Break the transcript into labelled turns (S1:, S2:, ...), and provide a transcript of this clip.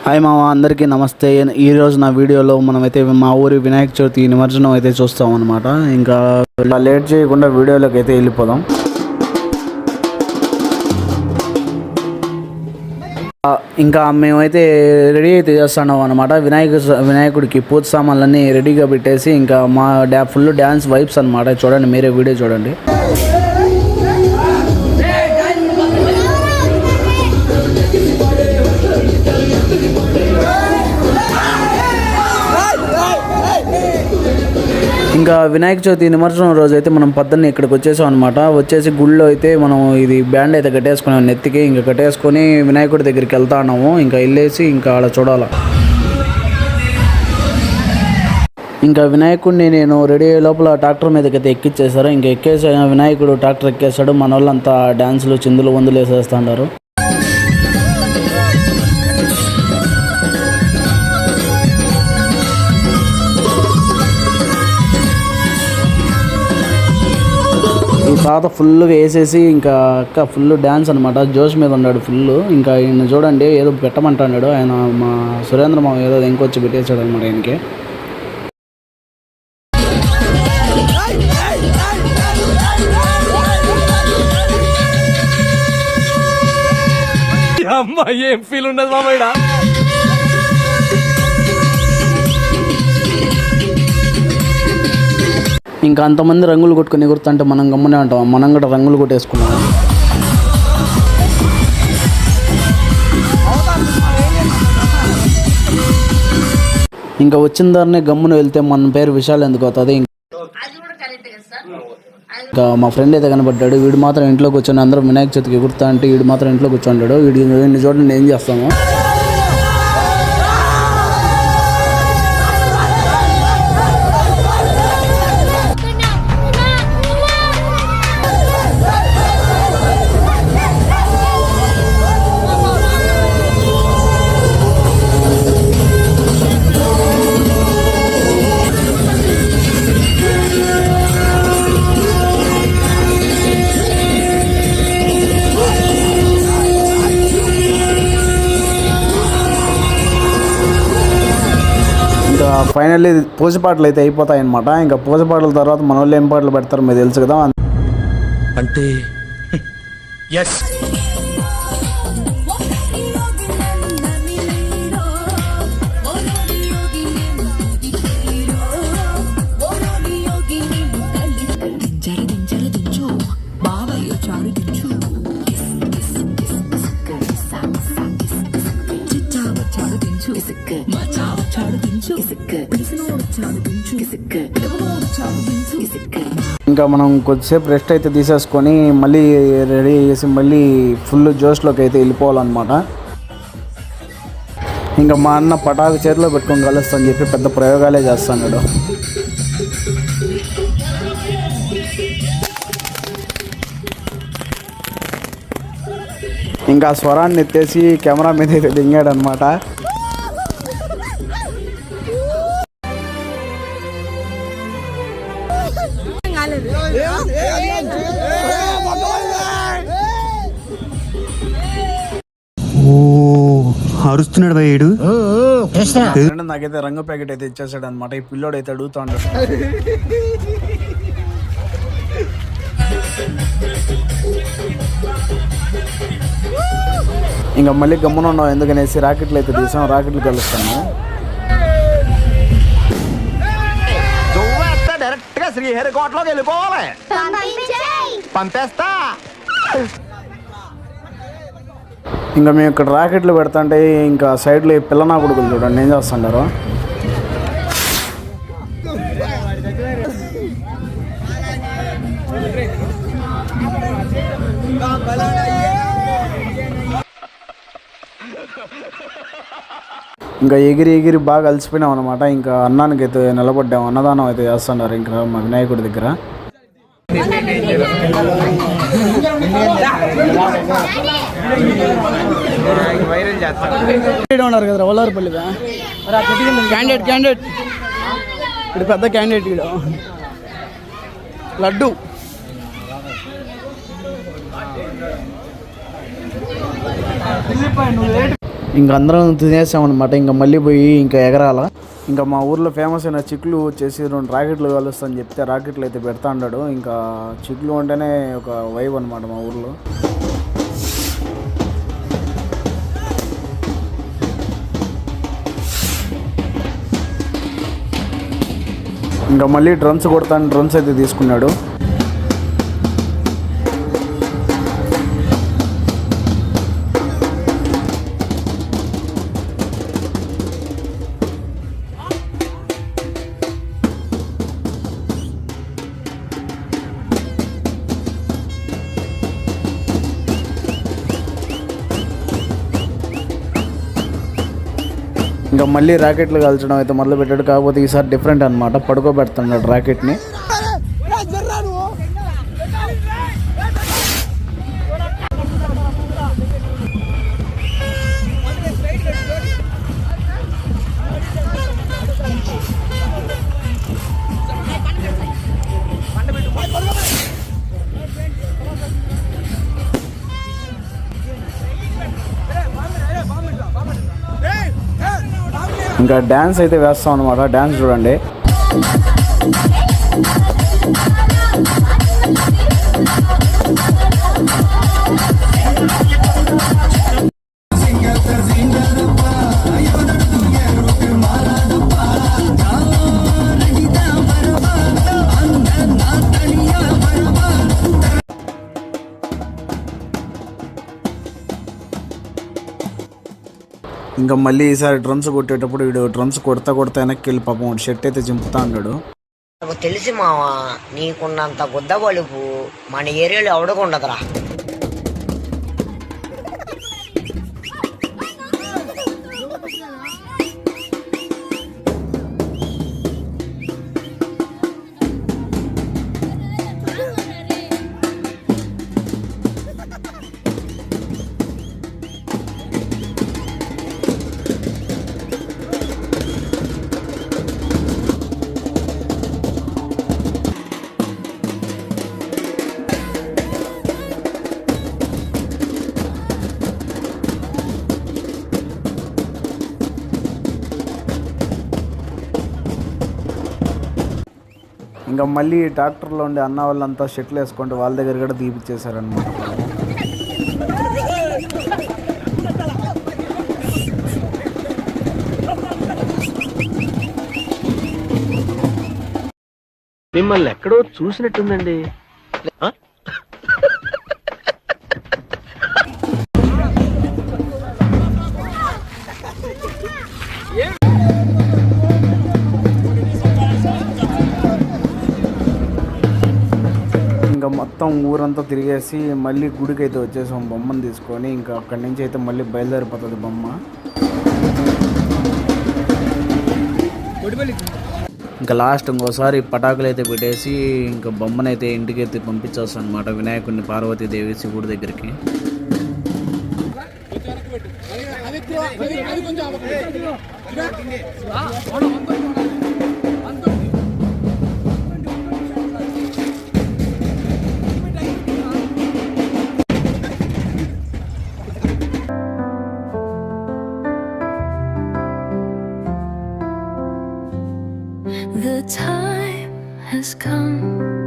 S1: Hi మామ, అందరికీ నమస్తే. ఈరోజు నా వీడియోలో మనమైతే మా ఊరి వినాయక చవితి నిమజ్జనం అయితే చూస్తాం అనమాట. ఇంకా లేట్ చేయకుండా వీడియోలోకి అయితే వెళ్ళిపోదాం. ఇంకా మేమైతే రెడీ అయితే చేస్తున్నాం అనమాట. వినాయకుడికి పూజ సామాన్లన్నీ రెడీగా పెట్టేసి ఇంకా మా ఫుల్ డ్యాన్స్ వైబ్స్ అనమాట. చూడండి, మీరే వీడియో చూడండి. ఇంకా వినాయక చవితి నిమజ్జనం రోజు అయితే మనం పొద్దున్నే ఇక్కడికి వచ్చేసాం అనమాట. వచ్చేసి గుళ్ళో అయితే మనం ఇది బ్యాండ్ అయితే కట్టేసుకున్నాం నెత్తికి. ఇంకా కట్టేసుకొని వినాయకుడి దగ్గరికి వెళ్తా ఉన్నాము. ఇంకా వెళ్ళేసి ఇంకా అలా చూడాలి. ఇంకా వినాయకుడిని నేను రెడీ అయ్యే లోపల ట్రాక్టర్ మీదకి అయితే ఎక్కిచ్చేసారు. ఇంకా ఎక్కేసా వినాయకుడు ట్రాక్టర్ ఎక్కేసాడు. మన వాళ్ళంతా డ్యాన్సులు చిందులు వందులు వేసేస్తున్నారు. తర్వాత ఫుల్గా వేసేసి ఇంకా ఫుల్ డ్యాన్స్ అనమాట. జోష్ మీద ఉన్నాడు ఫుల్. ఇంకా ఈయన చూడండి, ఏదో పెట్టమంటాడు ఆయన. మా సురేంద్ర మామ ఏదో ఇంకొచ్చి పెట్టేశాడు అనమాట ఆయనకి.
S2: ఏం ఫీల్ ఉండదు మామయ్య.
S1: ఇంకా అంతమంది రంగులు కొట్టుకుని ఎగురుతుంటే మనం గమ్మునే ఉంటాం. మనం కూడా రంగులు కొట్టేసుకున్నాం. ఇంకా వచ్చిన దారినే గమ్మున వెళ్తే మన పేరు విశాల్ ఎందుకు అవుతుంది. ఇంకా మా ఫ్రెండ్ అయితే కనబడ్డాడు. వీడు మాత్రం ఇంట్లో కూర్చొని అందరూ వినాయక చవితికి ఎగురుతా అంటే వీడు మాత్రం ఇంట్లో కూర్చోంటాడు. వీడిని చూడండి ఏం చేస్తాము. ఇంకా ఫైనల్లీ పూజ పాటలు అయితే అయిపోతాయి అనమాట. ఇంకా పూజ పాటల తర్వాత మన వాళ్ళు ఏం పాటలు పెడతారు మీరు తెలుసు కదా.
S2: అంటే ఎస్
S1: ఇంకా మనం కొద్దిసేపు రెస్ట్ అయితే తీసేసుకొని మళ్ళీ రెడీ చేసి మళ్ళీ ఫుల్ జోష్లోకి అయితే వెళ్ళిపోవాలన్నమాట. ఇంకా మా అన్న పటాకు చేతిలో పెట్టుకొని కలుస్తా అని చెప్పి పెద్ద ప్రయోగాలే చేస్తున్నాడు. ఇంకా స్వరాన్ని ఎత్తేసి కెమెరా మీద అయితే దిగాడు అనమాట.
S3: అరుస్తున్నాడు భయ్యుడు.
S1: నాకైతే రంగు ప్యాకెట్ అయితే ఇచ్చేసాడు అనమాట. ఈ పిల్లోడు అయితే అడుగుతాడు. ఇంకా మళ్ళీ గమ్మున ఉన్నాం ఎందుకనేసి రాకెట్లు అయితే తీసాం. రాకెట్లు కలుస్తాను.
S3: డైరెక్ట్ గా శ్రీహరికోటలోకి వెళ్ళిపోవాలి. పంపేస్తా.
S1: ఇంకా మేము ఇక్కడ రాకెట్లు పెడతాంటే ఇంకా సైడ్లో ఈ పిల్లనా కొడుకులు చూడండి ఏం చేస్తుంటారు. ఇంకా ఎగిరి బాగా అలసిపోయినాం అనమాట. ఇంకా అన్నానికి అయితే నిలబడ్డాము. అన్నదానం అయితే చేస్తున్నారు ఇంకా మా వినాయకుడి దగ్గర. ఉన్నారు కదా వల్లారపల్లి క్యాండిడేట్ ఇప్పుడు పెద్ద క్యాండిడేట్ ఇక్కడ లడ్డు. ఇంకా అందరం తినేసామన్నమాట. ఇంకా మళ్ళీ పోయి ఇంకా ఎగరాల. ఇంకా మా ఊర్లో ఫేమస్ అయిన చిక్కులు వచ్చేసి 2 రాకెట్లు కలుస్తా అని చెప్తే రాకెట్లు అయితే పెడతా అన్నాడు. ఇంకా చిక్కులు అంటేనే ఒక వైబ్ అనమాట మా ఊర్లో. ఇంకా మళ్ళీ డ్రమ్స్ కొడతాను, డ్రమ్స్ అయితే తీసుకున్నాడు. ఇంకా మళ్ళీ రాకెట్లు కాల్చడం అయితే మొదలు పెట్టాడు. కాకపోతే ఈసారి డిఫరెంట్ అనమాట, పడుకోబెడుతున్నాడు రాకెట్ని. ఇంకా డ్యాన్స్ అయితే వేస్తాం అనమాట. డ్యాన్స్ చూడండి. ఇంకా మళ్ళీ ఈసారి డ్రమ్స్ కొట్టేటప్పుడు వీడు డ్రమ్స్ కొడతా వెనక్కి వెళ్ళి పాపం షర్ట్ అయితే చింపుతా అన్నాడు.
S4: నాకు తెలిసి మావా, నీకున్నంత గుద్ద బలుపు మన ఏరియాలో ఎవడకు ఉండదురా. ఇంకా మళ్ళీ ట్రాక్టర్లో ఉండే అన్న వాళ్ళంతా షెట్లు వేసుకుంటే వాళ్ళ దగ్గర కూడా తీపిచ్చేశారనమాట.
S2: మిమ్మల్ని ఎక్కడో చూసినట్టుందండి.
S1: ఇంకా మొత్తం ఊరంతా తిరిగేసి మళ్ళీ గుడికి అయితే వచ్చేసాం బొమ్మను తీసుకొని. ఇంకా అక్కడి నుంచి అయితే మళ్ళీ బయలుదేరిపోతుంది బొమ్మ. ఇంకా లాస్ట్ ఇంకోసారి పటాకులు అయితే పెట్టేసి ఇంకా బొమ్మను అయితే ఇంటికి అయితే పంపించేస్తాం అనమాట. వినాయకుడిని పార్వతీదేవి శివుడి దగ్గరికి.
S5: The time has come